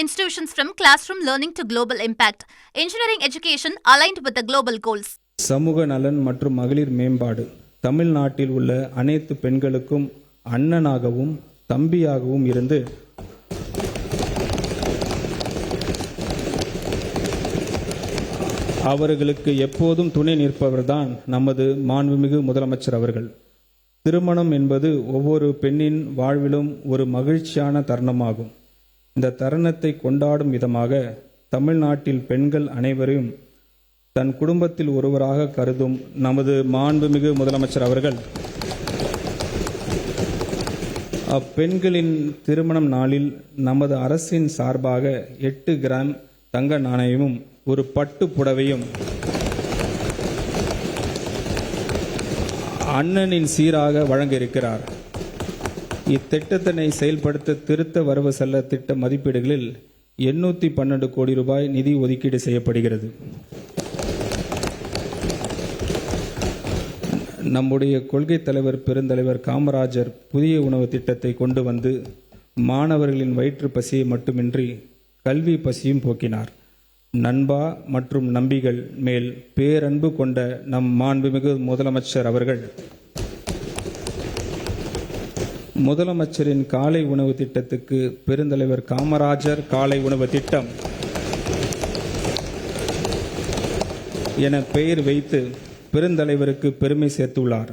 institutions from classroom learning to global impact. Engineering education aligned with the global goals. சமூக நலன் மற்றும் மகளிர் மேம்பாடு. தமிழ்நாட்டில் உள்ள அனைத்து பெண்களுக்கும் அண்ணனாகவும் தம்பியாகவும் இருந்து அவர்களுக்கு எப்போதும் துணை நிற்பவர்தான் நமது மாண்புமிகு முதலமைச்சர் அவர்கள். திருமணம் என்பது ஒவ்வொரு பெண்ணின் வாழ்விலும் ஒரு மகிழ்ச்சியான தருணமாகும். இந்த தருணத்தை கொண்டாடும் விதமாக தமிழ்நாட்டில் பெண்கள் அனைவரையும் தன் குடும்பத்தில் ஒருவராக கருதும் நமது மாண்புமிகு முதலமைச்சர் அவர்கள் அப்பெண்களின் திருமணம் நாளில் நமது அரசின் சார்பாக 8 கிராம் தங்க நாணயமும் ஒரு பட்டு புடவையும் அண்ணனின் சீராக வழங்க இருக்கிறார். இத்திட்டத்தினை செயல்படுத்த திருத்த வரவு செல்ல திட்ட மதிப்பீடுகளில் 812 கோடி ரூபாய் நிதி ஒதுக்கீடு செய்யப்படுகிறது. நம்முடைய கொள்கை தலைவர் பெருந்தலைவர் காமராஜர் புதிய உணவு திட்டத்தை கொண்டு வந்து மாணவர்களின் வயிற்று பசியை மட்டுமின்றி கல்வி பசியும் போக்கினார். நண்பா மற்றும் நம்பிகள் மேல் பேரன்பு கொண்ட நம் மாண்புமிகு முதலமைச்சர் அவர்கள் முதலமைச்சரின் காலை உணவு திட்டத்துக்கு பெருந்தலைவர் காமராஜர் காலை உணவு திட்டம் என பெயர் வைத்து பெருந்தலைவருக்கு பெருமை சேர்த்துள்ளார்.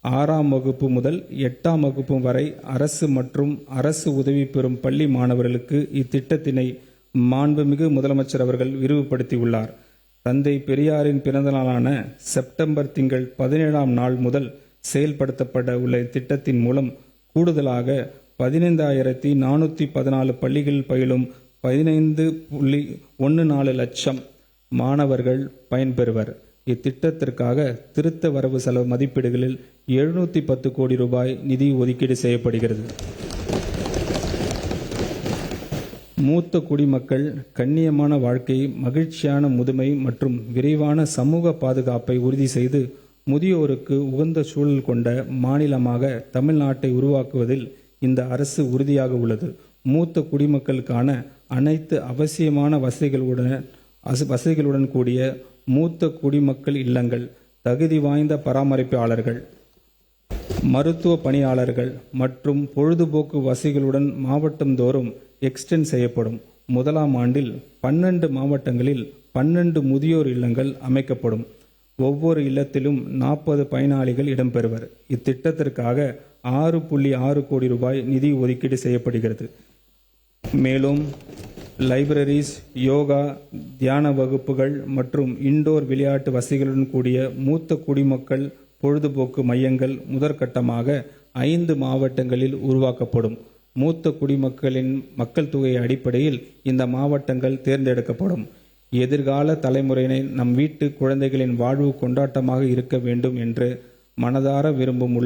6ஆம் வகுப்பு முதல் 8ஆம் வகுப்பு வரை அரசு மற்றும் அரசு உதவி பெறும் பள்ளி மாணவர்களுக்கு இத்திட்டத்தினை மாண்புமிகு முதலமைச்சர் அவர்கள் விரிவுபடுத்தியுள்ளார். தந்தை பெரியாரின் பிறந்த நாளான செப்டம்பர் திங்கள் 17ஆம் நாள் முதல் செயல்படுத்தப்பட உள்ள இத்திட்டத்தின் மூலம் கூடுதலாக 15,414 பள்ளிகளில் பயிலும் 15.14 லட்சம் மாணவர்கள் பயன்பெறுவர். இத்திட்டத்திற்காக திருத்த வரவு செலவு மதிப்பீடுகளில் 710 கோடி ரூபாய் நிதி ஒதுக்கீடு செய்யப்படுகிறது. மூத்த குடிமக்கள் கண்ணியமான வாழ்க்கை, மகிழ்ச்சியான முதுமை மற்றும் விரைவான சமூக பாதுகாப்பை உறுதி செய்து முதியோருக்கு உகந்த சூழல் கொண்ட மாநிலமாக தமிழ்நாட்டை உருவாக்குவதில் இந்த அரசு உறுதியாக உள்ளது. மூத்த குடிமக்களுக்கான அனைத்து அவசியமான வசதிகளுடன் கூடிய மூத்த குடிமக்கள் இல்லங்கள், தகுதி வாய்ந்த பராமரிப்பாளர்கள், மருத்துவ பணியாளர்கள் மற்றும் பொழுதுபோக்கு வசதிகளுடன் மாவட்டந்தோறும் எக்ஸ்டெண்ட் செய்யப்படும். முதலாம் ஆண்டில் 12 மாவட்டங்களில் 12 முதியோர் இல்லங்கள் அமைக்கப்படும். ஒவ்வொரு இல்லத்திலும் 40 பயனாளிகள் இடம்பெறுவர். இத்திட்டத்திற்காக 6.6 கோடி ரூபாய் நிதி ஒதுக்கீடு செய்யப்படுகிறது. மேலும் லைப்ரரிஸ், யோகா, தியான வகுப்புகள் மற்றும் இண்டோர் விளையாட்டு வசதிகளுடன் கூடிய மூத்த குடிமக்கள் பொழுதுபோக்கு மையங்கள் முதற்கட்டமாக 5 மாவட்டங்களில் உருவாக்கப்படும். மூத்த குடிமக்களின் மக்கள் தொகை அடிப்படையில் இந்த மாவட்டங்கள் தேர்ந்தெடுக்கப்படும். எதிர்கால தலைமுறையினை நம் வீட்டு குழந்தைகளின் வாழ்வு கொண்டாட்டமாக இருக்க வேண்டும் என்று மனதார விரும்பும்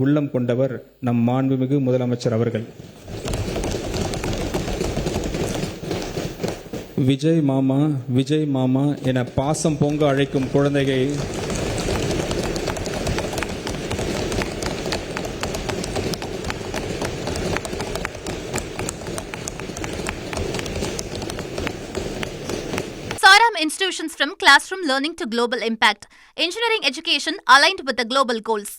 உள்ளம் கொண்டவர் நம் மாண்புமிகு முதலமைச்சர் அவர்கள். விஜய் மாமா, விஜய் மாமா என பாசம் பொங்க அழைக்கும் குழந்தையை Institutions from classroom learning to global impact. Engineering education aligned with the global goals.